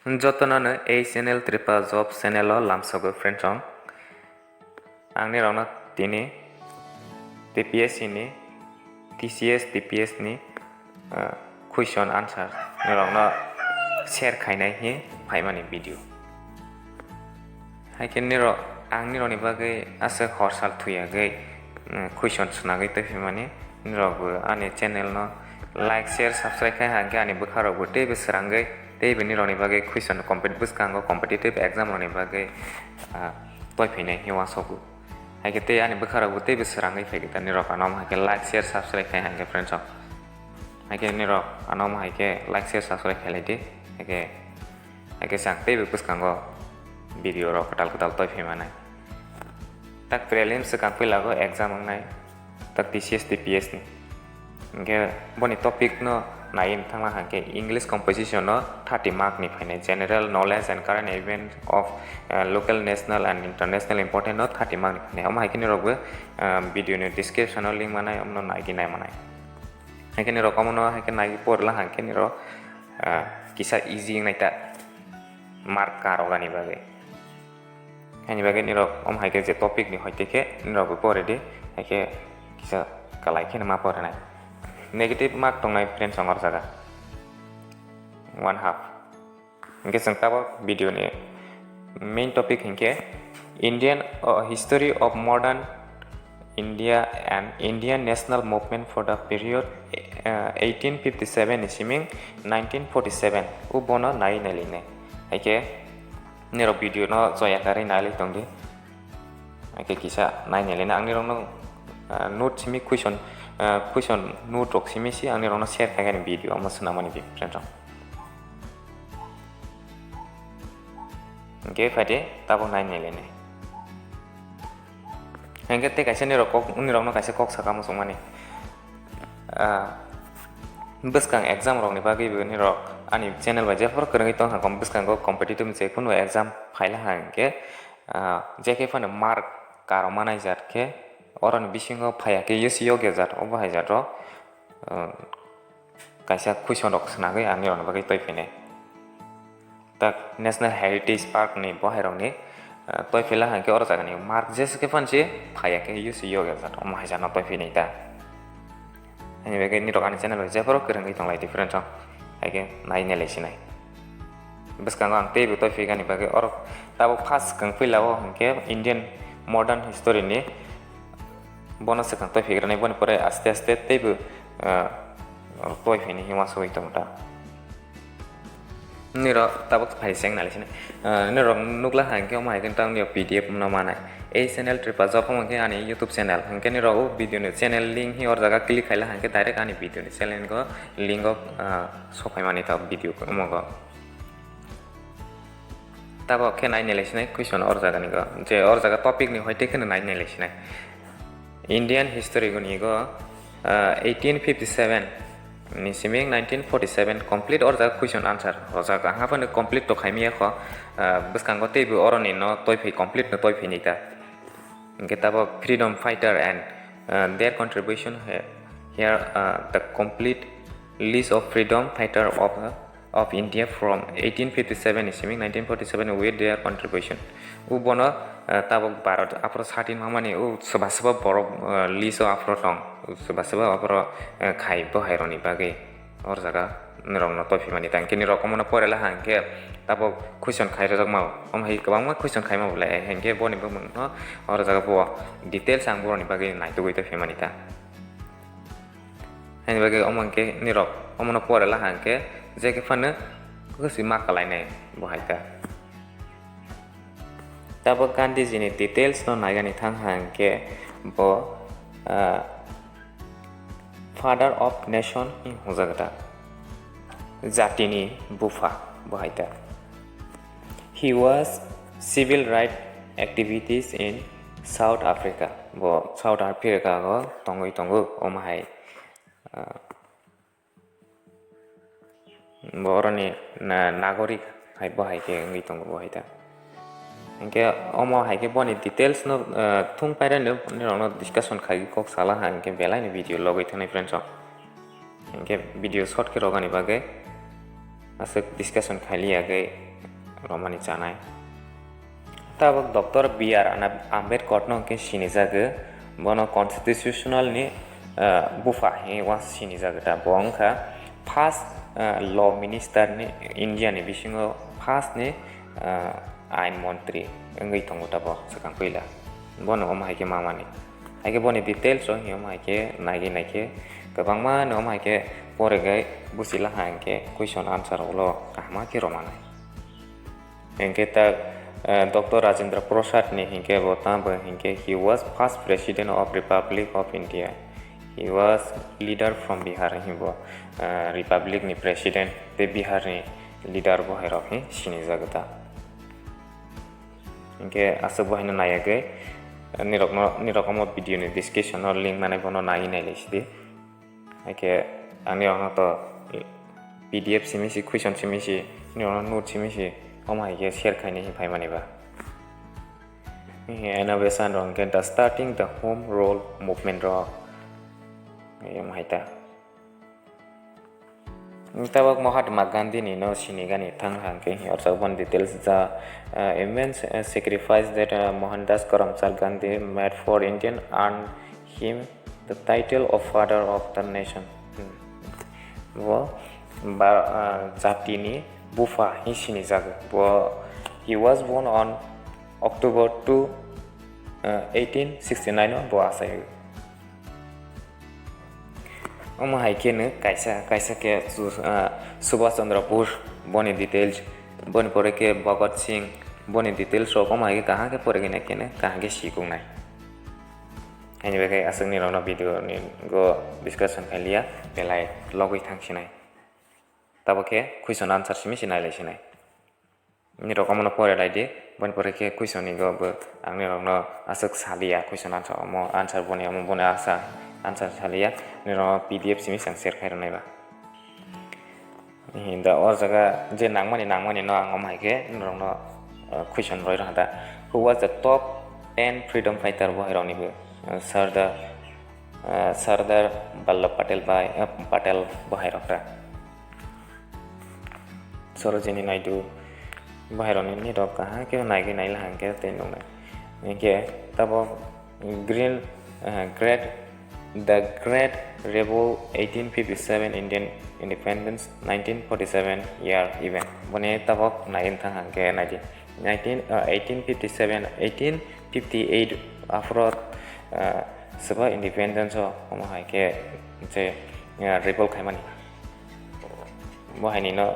jotono a channel tripa job channel o lamsago friend song angni rokno tini TPSC ni TCS TPS ni question answer ni rokno share khainai hi phaimani video haiken ni rok angni rokni bagai ase horsal thuyagai question sunagai tepimani ni rok ani channel no like share subscribe khai hangke ani bukharok bo tei besrangai tei bini rokni bagai question competitive exam rokni bagai toiphinai hiwa sobu haike tei ani bukharok bo tei besrangai phaikita ni rok anom haike like share subscribe khai hangke friends ok haike ni rok anom haike like share subscribe khailaidi haike sang tei buskango video rok kotal toiphimanai tak prelims kang pilago exam ngai tak TCS TPS ni ke boni topic no naim thangla hangke English composition no 30 mark ni phainai general knowledge and current events of local national and international important no 30 mark ni phainai am haike ni rok video ni description no link manai amno naigi nai manai haike ni rok amno haike naigi porla hangke ni rok kisa easy ngai ta mark karo gani bagai hani bagai ni rok am haike je topic ni hoite ke ni rok pore de haike kisa kalai ke ma pore nai negative mark tongnai friends songor jaga 1/2 hingke sangtabo video ni main topic hingke Indian history of modern India and Indian national movement for the period 1857 siming 1947 ubono nai naline haike nero video no joyakari nai tongdi haike kisa nai naline angni rong note simi question note rok simi si angni rong share khaigani video amo sunamani bi friend ge phade tabo nai naline hengke te kaisa ni rok uni rok no kaisa kok sakamo songmani buskang exam rok ni bagi ni rok ani channel ba jefor krengi tong hangkom buskang go competitive je kuno exam phaila hangke jeke phane mark karo manai jatke oron bisingo phayake yesiyo ge jat obo hai jat ro kaisa question rok snagai ani rok bagi toipine tak national heritage park ni bohai rok ni toifila hangke oro jagani mark jeske phansi phayake yesiyo ge jat omo hai jat no toipine ta ani bagi ni rok ani channel ba jefor krengi tong lai different song haike nai nelai sinai buskango ang tei butoi figani bagi or tabo first kang pilao hangke Indian modern history ni bonus kang toi figrani boni pore aste tei bu toi fini hiwa soi tomta niro tabo phai seng nali sinai niro nukla hangke omai kan tang ni PDF no manai a channel tripa job hangke ani YouTube channel hangke ni ro video ni channel link hi or jaga click khaila hangke direct ani video ni channel go link of sopai mani ta video ko mogo tabo ke nai nele sinai question or jaga ni go je or jaga topic ni hoite ke nai nele sinai Indian history go ni go 1857 ni siming 1947 complete or jaga question answer or jaga hapan complete to khaimia kho buskango teibu oroni no toifi complete no toifi ni ta tabo freedom fighter and their contribution here the complete list of freedom fighter of India from 1857 siming 1947 with their contribution ubono tabo Bharat apro satin mamani subasaba boro list of apro tong subasaba apro khai bo haironi bagai or jaga nirong no tofi mani tangke ni rokom no porela hangke tabo question khaira jak mau hai kabang ma question khai ma bole hangke boni bo no or jaga bo details ang boro ni bagai nai to goita femani ta hani bagai omangke ni rok omono porela hangke jeke phane ko si mark kalai nei bo haita tabo Gandhi ji ni details no naigani thang hangke bo father of nation in hojagata jatini bufa bohaita he was civil right activities in South Africa bo South Africa go tongo omahai boroni nagorik hai bohai ke ngi tongo bohaita hingke omo haike boni details no thung paira no discussion khai kok sala hangke belai ni video logoi thanai friends hingke video short ke rogani bagai asuk discussion khailaidi romani chanai tabok Dr. B.R. Ambedkar no ke sinijago bono constitutional ni bufa he was sinijago ta bongkha first law minister ni India ni bisingo first ni ain montri ngai tongo ta bo sakang peila bono omai ke mamani haike boni details ro hiam haike nagi gabangma no haike pore gai busila hangke question answer ulo kahma ki romana engke ta Dr. Rajendra Prasad ni hingke botang hingke he was first president of Republic of India. He was leader from Bihar himbo Republic ni president te Bihar ni leader bo hairok hi sini jagata. Hingke asuk bo hina nayage nirokno video ni discussion or link mane bono nai nai lesdi. Hingke ani ono to PDF simisi question simisi ni ono note simisi omai ke share khaini phai mani ba innovation rong ke starting the home rule movement ro omai ta tabak Mahatma Gandhi ni no sinigani thang hang ke or sabon details the immense sacrifice that Mohandas Karamchand Gandhi made for Indian earned him the title of father of the nation wo ba jati ni Bufa he was born on October 2, 1869 bo asai oma haike ne kaisa ke Subhash Chandra Bose boni details boni pore ke Bhagat Singh boni details ro oma haike kaha ke pore ne kene kaha ke sikung nai hani bekai asung ni rono video ni go discussion khalia belai logoi thangsinai tabake question answer simi sinai lesinai ni rokomono pore laidi bon pore ke question ni go angni rokno asuk salia question answer mo answer boni amo boni asa answer salia ni ro PDF simi sang share khai ronai ba hinda or jaga je nangmani no angom haike ni rokno question roi rada who was the top 10 freedom fighter bo hironi bo Sardar Vallabh Patel bo hirokta Sarojini Naidu bahironi ni rok kaha ke nai lahang ke tenung nai ke tabo the great rebel 1857 Indian independence 1947 year event bone tabo nain thang ke nai 1858 after seba independence o hai ke je rebel khaimani bo hai ni no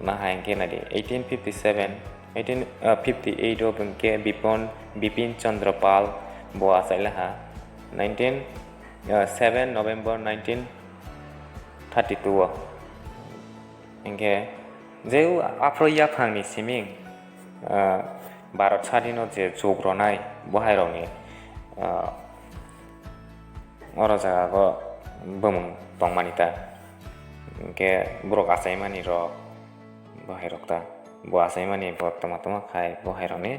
na hangke nadi 1858 of ke Bipin Chandra Pal bo asaila ha 7 November 1932 engke jeu paiphlaiya phangni siming Bharat Sadino je jogronai bohaironi oro jaga go bomung tongmanita engke brok asaimani ro bahirokta bo asaimani bo toma khai bohaironi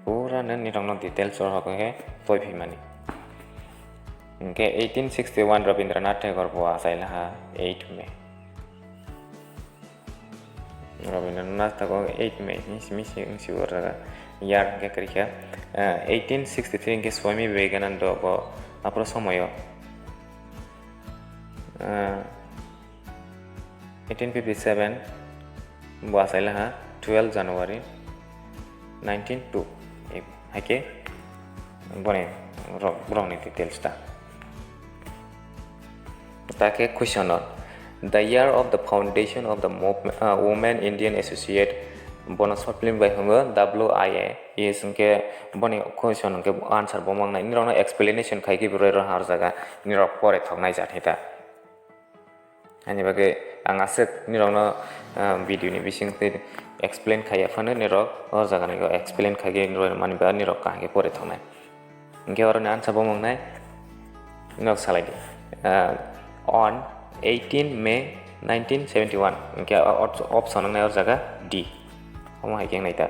pura ni rongno details or hoke toy phimani engke 1861 Rabindranath Tagore bo asaila ha 8 May Rabindranath Tagore 8 May ni simisi siwara year ke karikha 1863 ke Swami Vivekananda bo apro samoyo 1857 bo asaila ha 12 January 1902 hake bone wrong details ta take question on the year of the foundation of the Women Indian Associate bonus film by hunga WIA is ke bone question ke answer bomang na nirona explanation khai ke bro har jaga nirok pore thognai jathita ani bage angasek nirona video ni bising te explain khaya phane nirok or jaga ni go explain khage nirok mani ba nirok ka ke pore thongnai nge or ni answer bomang nai nok salai on 18 May 1971 nge option nai or jaga D oma haikeng nai ta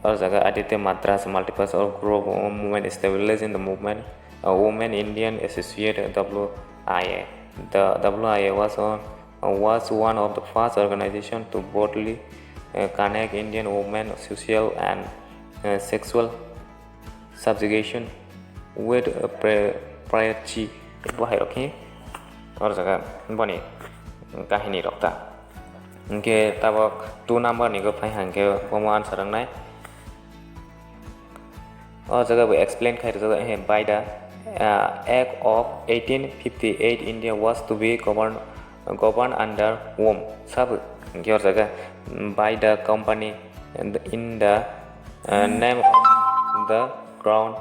or jaga Aditya Madras Multipurpose or Group Movement Stabilizing the Movement Women Indian Associate WIA the WIA was was one of the first organizations to boldly connect Indian women's social and sexual subjugation with patriarchy. Bahai roki or jaga bani kahini rokta. Ke tabok 2 number ni go phai hangke pomo answer ang nai. Or jaga we explain khai jaga by the Act of 1858 India was to be governed under whom sab ke or jaga by the company and in the name of the crown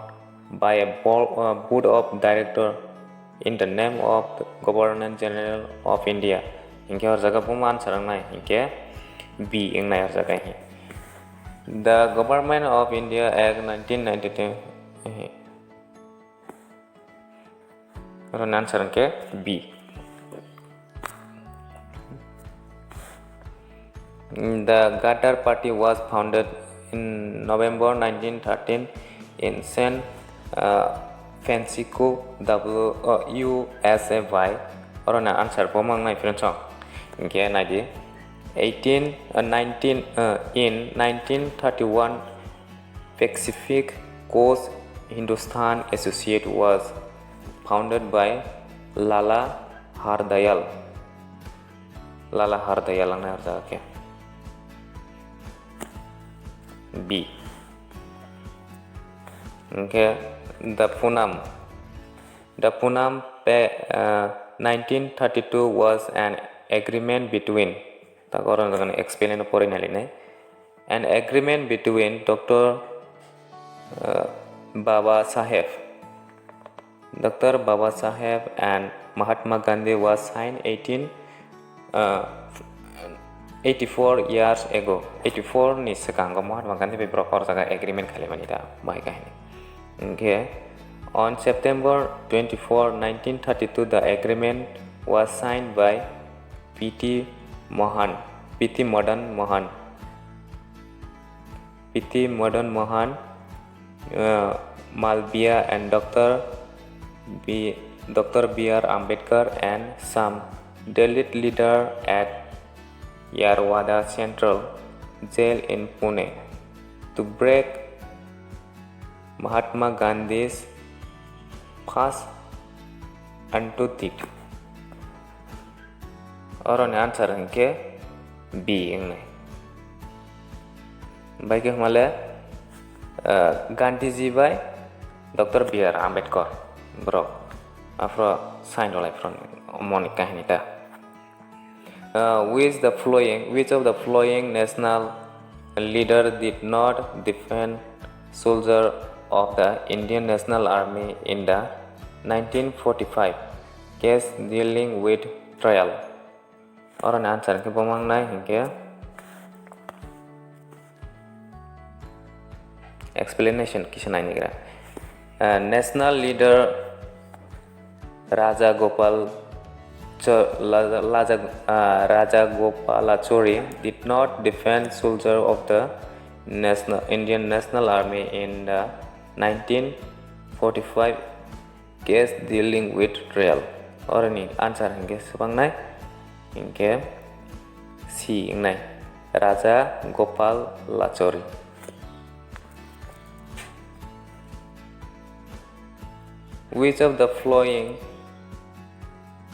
by a board of director in the name of the Governor General of India. Inke or jaga pomo answer ang nai inke B ing nai or jaga hi. The Government of India Act 1992 or answer ke B. The Gaddar Party was founded in November 1913 in San Francisco, USA. Or an answer pomang my friend song. In 1931, Pacific Coast Hindustan Associate was founded by Lala Hardayal. Lala Hardayal ang narda ke. B. Okay, the Punam 1932 was an agreement between an agreement between Dr. Baba Saheb and Mahatma Gandhi was signed 84 years ago. 84 ni sekarang Mahatma Gandhi berprokor jaga agreement kali manita baik kahini. Okay. On September 24, 1932, the agreement was signed by P.T. Madan Mohan, Malviya and Dr. B.R. Ambedkar and some Dalit leader at Yarwada Central Jail in Pune to break Mahatma Gandhi's fast unto it. Or an answer ke B ing nai. Baik hamale Gandhi ji by Dr. B.R. Ambedkar bro after signed oleh from monik kahini ta. Which of the following national leader did not defend soldier of the Indian National Army in the 1945 case dealing with trial? Or an answer ke pomang nai hingke explanation kisana ini kira. National leader Raja Gopalachari did not defend soldier of the Indian National Army in the 1945 case dealing with trial. Or any answer hingke sepang nai hingke C nai Raja Gopalachari. Which of the following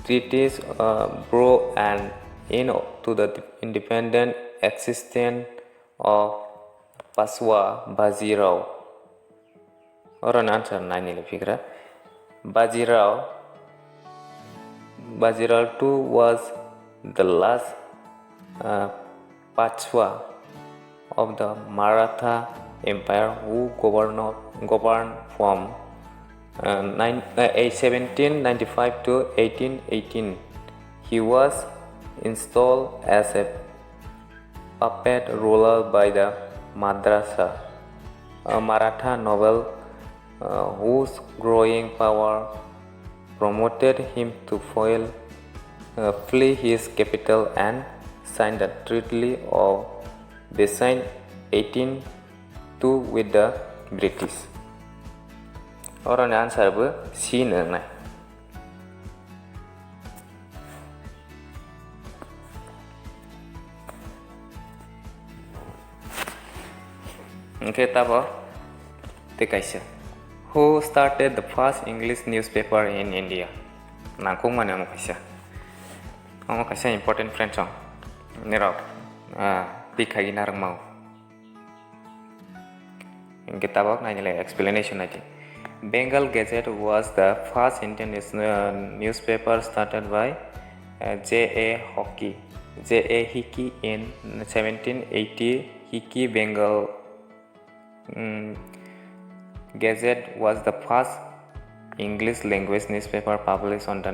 treaties brought an end to the independent existence of Pashwa Bajirao? Or an answer 9 figure. Bajirao II was the last Pashwa of the Maratha Empire who governed from 1795 to 1818. He was installed as a puppet ruler by the Maratha noble whose growing power promoted him to flee his capital and sign the Treaty of Versailles 1802 with the British. Or an answer C nang nai. Oke tabo tekaisa. Who started the first English newspaper in India? Nangkung mana mo kaisa important friend song. Nirok pikhagi narang mau. Kita bak nanya explanation aja. Bengal Gazette was the first Indian newspaper started by J.A. Hickey in 1780. Hickey Bengal Gazette was the first English language newspaper published on the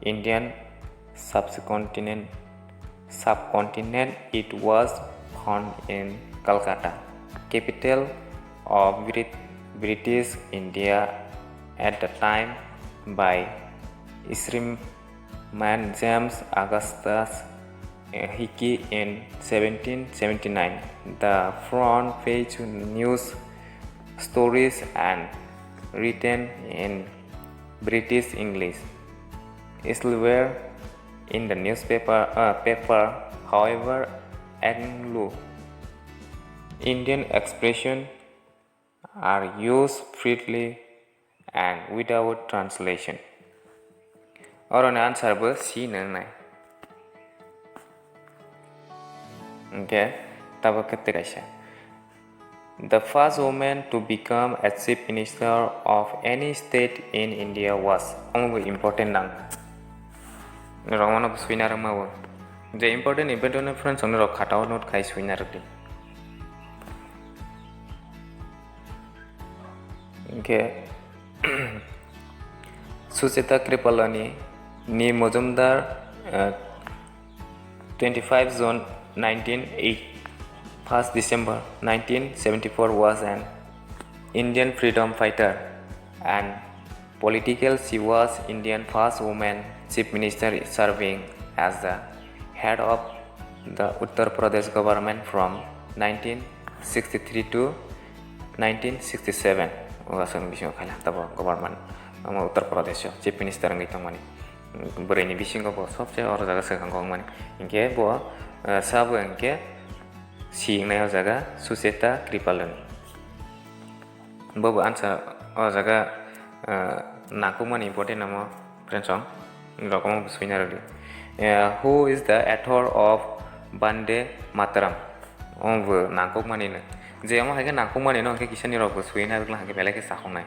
Indian subcontinent. It was found in Calcutta, capital of British India at the time by Isherman James Augustus Hickey in 1779. The front page news stories and written in British English. Elsewhere in the newspaper, however, Anglo-Indian expressions are used freely and without translation. Or an answer was C nang. Okay, the first woman to become a chief minister of any state in India was important nang. Nirong of swinar mau. The important event on a friends on the cut out not kai swinner. Okay. Susita Kripalani ni Mozumdar 25 June 1908. 1st December 1974 was an Indian freedom fighter and political. She was Indian first woman chief minister serving as the head of the Uttar Pradesh government from 1963 to 1967. Wasang bising kala tabo government Uttar Pradesh chief minister ngi tongmani bereni bising ko sobje or jaga sekang kongmani inke bo sabu inke si ngai jaga Susita Kripalani bo answer o jaga nakumani important namo friends song rokom biswinar who is the author of Bande Mataram ombo nakumani ne je amo hage nakumani no ke kisani ro biswinar gla hage belai ke sakhonai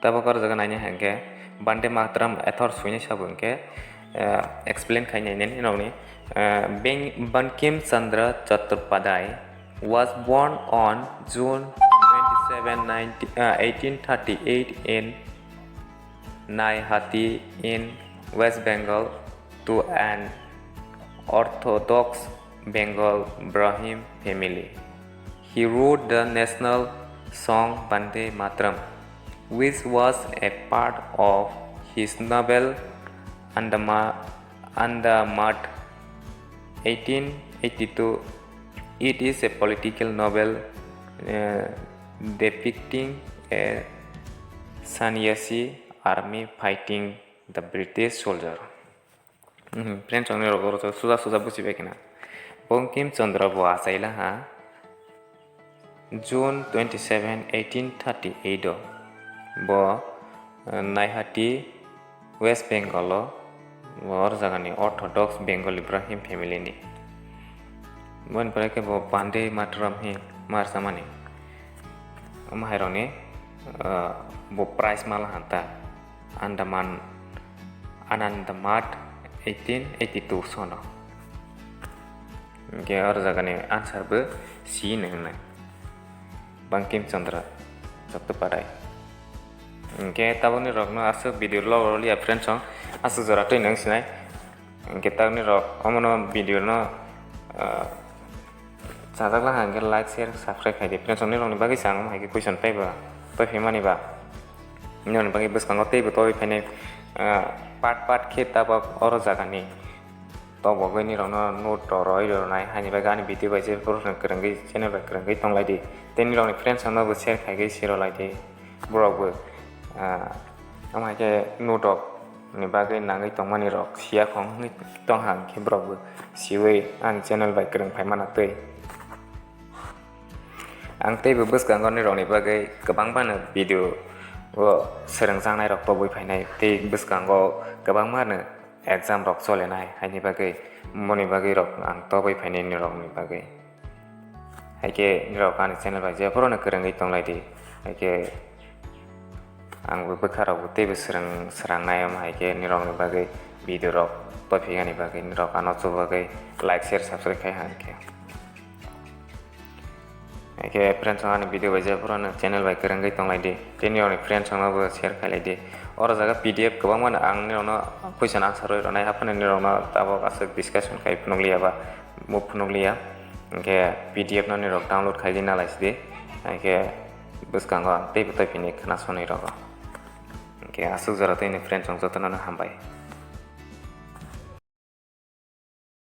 tabakar jaga nanya hage Bande Mataram author suine sabunke explain khainai nen inoni Bankim Chandra Chattopadhyay was born on June 27, 1838 in Naihati in West Bengal to an Orthodox Bengal Brahmin family. He wrote the national song Bande Mataram, which was a part of his novel Andamad 1882. It is a political novel depicting a sannyasi army fighting the British soldier. Friends, on your Suza Busibekina. Bankim Chandra Boasaila ha June 27, 1838. Bo Naihati, West Bengal. War jagani Orthodox Bengali Brahmin family ni. Bon pare ke bo Bande Mataram hi mar samani. Mahaironi bo prize mala hanta Andamad 1882 sono. Ke or jagani answer be C nang. Bankim Chandra Chattopadhyay. Ke taboni rokno asu video lo li friends song asu jora toi nang sinai ke taboni rok omono video no chajagla hangge like share subscribe khai de friends song ni rok ni bagi sang ma ke question paiba toi phemani ba ni bagi buskango tei bo toi phene part khe tabak oro jagani to bo ni rok no note to roi ro nai hani ba gani video bai je program krangai channel ba krangai tonglai de teni rok ni friends song no bo share khai ge share lai de bro bo amai ke note ni bagai nangai tongmani rok sia khong ni tong hang ke brok siwe an channel bai kreng phai mana tei आं तैबो बसगांगौ नरकनि बागै गोबां मानो video सोलोंजानाय रक बय फैनाय तै बसगांगौ गोबां मानो exam रक चलेनाय हायनि बागै मनि बागै रक आं तबै फैनाय नरकनि बागै हायके नरक आंनि चेनेल बाय जेफोरावनो गोरोङै दंलायदि हायके आंबो बोखारावबो तैबो सोरांनाय हायके नरकनि बागै भिडिअ रक तफिगानि बागै नरक आनस बागै लाइक शेयर सब्सक्राइब खाय हांके हायके फ्रेंड्स आंनि भिडिअ बाय जेफोरावनो चेनेल बाय गोरोङै दंलायदि तेनियावनि फ्रेंड्स आंनाबो शेयर खायलायदि और जागा पीडीएफ गोबां मानो आं नरकनो क्वेश्चन आंसर होनाय हाफाने नरकनो दाबो गासै डिस्कशन खाय फुनगलियाबा मुभ फुनगलिया हायके पीडीएफ नो नरक डाउनलोड खायदि नालायसदि हायके बसगांगौ तैबो तफिनि खोनासंनाय रक हायके आसुक जरा तैनि फ्रेंड्स जों जतनानो हामबाय।